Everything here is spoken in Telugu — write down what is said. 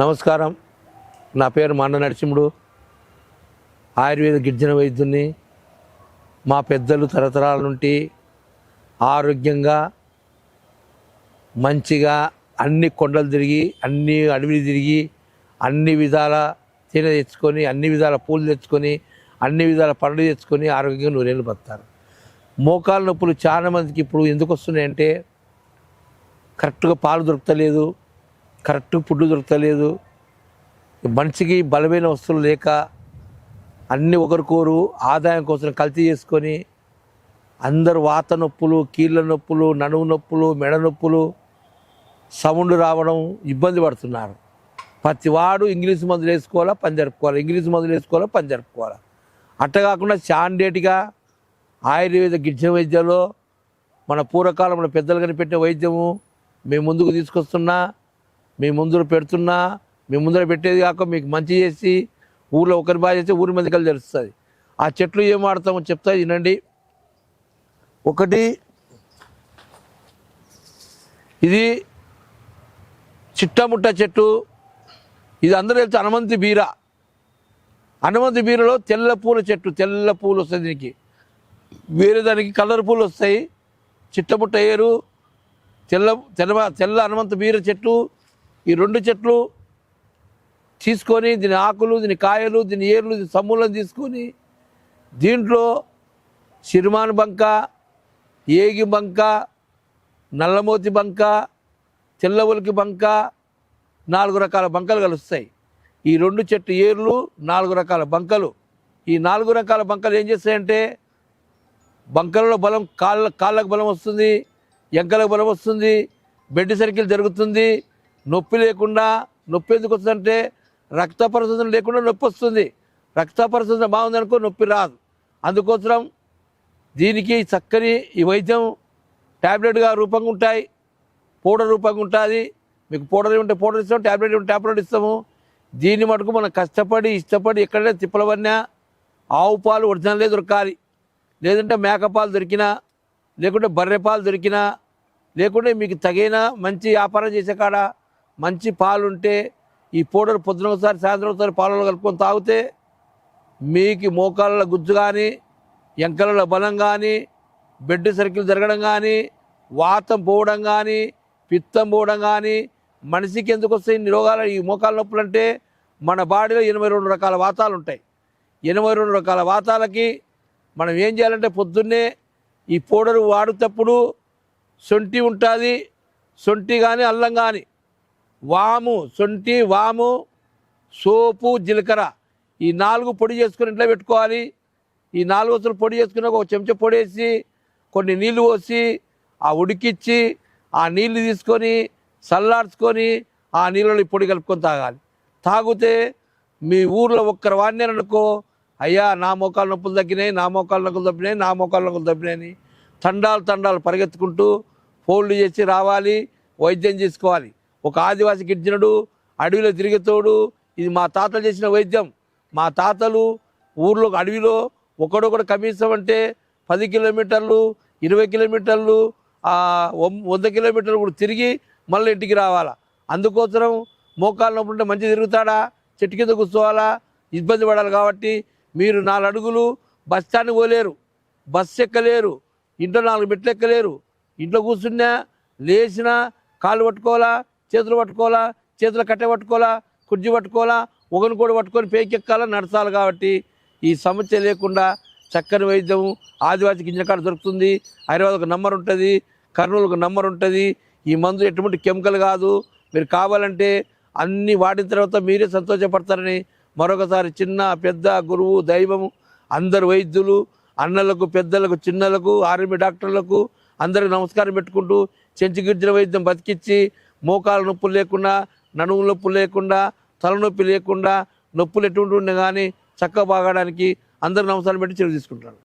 నమస్కారం. నా పేరు మండ నరసింహుడు. ఆయుర్వేద గిరిజన వైద్యుని. మా పెద్దలు తరతరాల నుండి ఆరోగ్యంగా మంచిగా అన్ని కొండలు తిరిగి అన్ని అడవిలు తిరిగి అన్ని విధాల తేనె తెచ్చుకొని అన్ని విధాల పూలు తెచ్చుకొని అన్ని విధాల పండ్లు తెచ్చుకొని ఆరోగ్యంగా నూరేళ్ళు బతారు. మోకాలు నొప్పులు చాలా మందికి ఇప్పుడు ఎందుకు వస్తున్నాయంటే కరెక్ట్గా పాలు దొరకలేదు, కరెక్ట్ ఫుడ్ దొరకలేదు, మనిషికి బలమైన వస్తువులు లేక అన్నీ ఒకరికోరు ఆదాయం కోసం కల్తీ చేసుకొని అందరూ వాత నొప్పులు, కీళ్ళ నొప్పులు, నడుము నొప్పులు, మెడ నొప్పులు, సౌండ్ రావడం ఇబ్బంది పడుతున్నారు. ప్రతి వాడు ఇంగ్లీష్ మందులు వేసుకోవాలా, పని జరుపుకోవాలి, ఇంగ్లీష్ మందులు వేసుకోవాలా, పని జరుపుకోవాలి. అట్ట కాకుండా స్టాండర్డ్గా ఆయుర్వేద గిరిజన వైద్యంలో మన పూర్వకాలంలో పెద్దలు కనిపెట్టిన వైద్యము మేము ముందుకు తీసుకొస్తున్నా, మీ ముందర పెడుతున్నా, మీ ముందర పెట్టేది కాక మీకు మంచి చేసి ఊళ్ళో ఒకరి బాగా చేస్తే ఊరి మందికి తెలుస్తుంది. ఆ చెట్లు ఏం వాడతామో చెప్తా వినండి. ఒకటి, ఇది చిట్టముట్ట చెట్టు. ఇది అందరూ తెలుసు, హనుమంతి బీర. హనుమంతి బీరలో తెల్ల పూల చెట్టు, తెల్ల పూలు వస్తాయి. దీనికి వేరే దానికి కలర్ పూలు వస్తాయి. చిట్టముట్ట ఏరు, తెల్ల తెల్ల తెల్ల హనుమంత బీర చెట్టు. ఈ రెండు చెట్లు తీసుకొని దీని ఆకులు, దీని కాయలు, దీని ఏర్లు, దీని సమ్ములను తీసుకొని దీంట్లో సిరిమాను బంక, ఏగి బంక, నల్లమోతి బంక, తెల్లవులకి బంక, 4 రకాల బంకలు కలుస్తాయి. ఈ రెండు చెట్టు ఏర్లు 4 రకాల బంకలు. ఈ 4 రకాల బంకలు ఏం చేస్తాయంటే బంకలలో బలం, కాళ్ళకు బలం వస్తుంది, ఎంకలకు బలం వస్తుంది, బెడ్ సర్కిల్ జరుగుతుంది, నొప్పి లేకుండా. నొప్పి ఎందుకు వస్తుందంటే రక్త పరిశోధన లేకుండా నొప్పి వస్తుంది. రక్త పరిశోధన బాగుందనుకో నొప్పి రాదు. అందుకోసం దీనికి చక్కని ఈ వైద్యం ట్యాబ్లెట్గా రూపంగా ఉంటాయి, పౌడర్ రూపంగా ఉంటుంది. మీకు పౌడర్ ఉంటే పౌడర్ ఇస్తాము, ట్యాబ్లెట్ ఉంటే ట్యాబ్లెట్ ఇస్తాము. దీన్ని మటుకు మనం కష్టపడి ఇష్టపడి ఎక్కడైనా తిప్పలవన్నా ఆవు పాలు ఒరిజినల్లే దొరకాలి, లేదంటే మేకపాలు దొరికినా, లేకుంటే బర్రె పాలు దొరికినా, లేకుంటే మీకు తగిన మంచి వ్యాపారం చేసే కాడ మంచి పాలు ఉంటే ఈ పౌడర్ పొద్దున ఒకసారి సాయంత్రం ఒకసారి పాలలో కలుపుకొని తాగితే మీకు మోకాళ్ళ గుజ్జు కానీ, ఎంకలలో బలం కానీ, బెడ్ సర్కిల్ జరగడం కానీ, వాతం పోవడం కానీ, పిత్తం పోవడం కానీ, మనిషికి ఎందుకు వస్తాయి ఇన్ని రోగాలు? ఈ మోకాళ్ళ నొప్పులు అంటే మన బాడీలో 82 రకాల వాతాలు ఉంటాయి. 82 రకాల వాతాలకి మనం ఏం చేయాలంటే పొద్దున్నే ఈ పౌడర్ వాడుతప్పుడు సొంటి ఉంటుంది, సొంటి కానీ అల్లం కానీ, వాము, సొంటి, వాము, సోపు, జీలకర్ర ఈ 4 పొడి చేసుకొని ఇంట్లో పెట్టుకోవాలి. ఈ 4 వస్తువులు పొడి చేసుకుని ఒక చెంచా పొడి వేసి కొన్ని నీళ్లు పోసి ఆ ఉడికిచ్చి ఆ నీళ్లు తీసుకొని చల్లార్చుకొని ఆ నీళ్ళలో పొడి కలుపుకొని తాగాలి. తాగితే మీ ఊర్లో ఒక్కరు వాడినారు అనుకో, అయ్యా నా మోకాళ్ళ నొప్పులు తగ్గినాయి, నా మోకాళ్ళ నొప్పులు తప్పినాయి, నా మోకాళ్ళ నొప్పులు తప్పినాయని తండాలు పరిగెత్తుకుంటూ ఫోన్లు చేసి రావాలి, వైద్యం చేసుకోవాలి. ఒక ఆదివాసి గిరిజనుడు అడవిలో తిరిగేతోడు, ఇది మా తాతలు చేసిన వైద్యం. మా తాతలు ఊర్లో అడవిలో ఒకడొకడు కనీసం అంటే 10 కిలోమీటర్లు, 20 కిలోమీటర్లు, 100 కిలోమీటర్లు కూడా తిరిగి మళ్ళీ ఇంటికి రావాలా. అందుకోసం మోకాళ్ళ నొప్పులు ఉంటే మంచి తిరుగుతాడా, చెట్టు కింద కూర్చోవాలా, ఇబ్బంది పడాలి. కాబట్టి మీరు 4 అడుగులు బస్ స్టాండ్కి పోలేరు, బస్సు ఎక్కలేరు, ఇంట్లో 4 మెట్లు ఎక్కలేరు. ఇంట్లో కూర్చున్నా లేచినా కాళ్ళు పట్టుకోవాలా, చేతులు పట్టుకోవాలా, చేతులు కట్టె పట్టుకోవాలా, కుర్జీ పట్టుకోవాలా, ఒకరిని కూడా పట్టుకొని పేకెక్కాలా, నడచాలి. కాబట్టి ఈ సమస్య లేకుండా చక్కని వైద్యం ఆదివాసి గింజకాడ దొరుకుతుంది. హైదరాబాద్ ఒక నంబర్ ఉంటుంది, కర్నూలుకు నంబర్ ఉంటుంది. ఈ మందు ఎటువంటి కెమికల్ కాదు. మీరు కావాలంటే అన్నీ వాడిన తర్వాత మీరే సంతోషపడతారని మరొకసారి చిన్న పెద్ద గురువు దైవము అందరు వైద్యులు అన్నలకు, పెద్దలకు, చిన్నలకు, ఆర్మీ డాక్టర్లకు అందరికి నమస్కారం పెట్టుకుంటూ చెంచు గిరిజన వైద్యం బతికిచ్చి మోకాల నొప్పులు లేకుండా, నడుము నొప్పులు లేకుండా, తలనొప్పి లేకుండా, నొప్పులు ఎటువంటి ఉన్నా కానీ చక్కగా బాగడానికి అందరు నమస్కారం పెట్టి చర్య తీసుకుంటారు.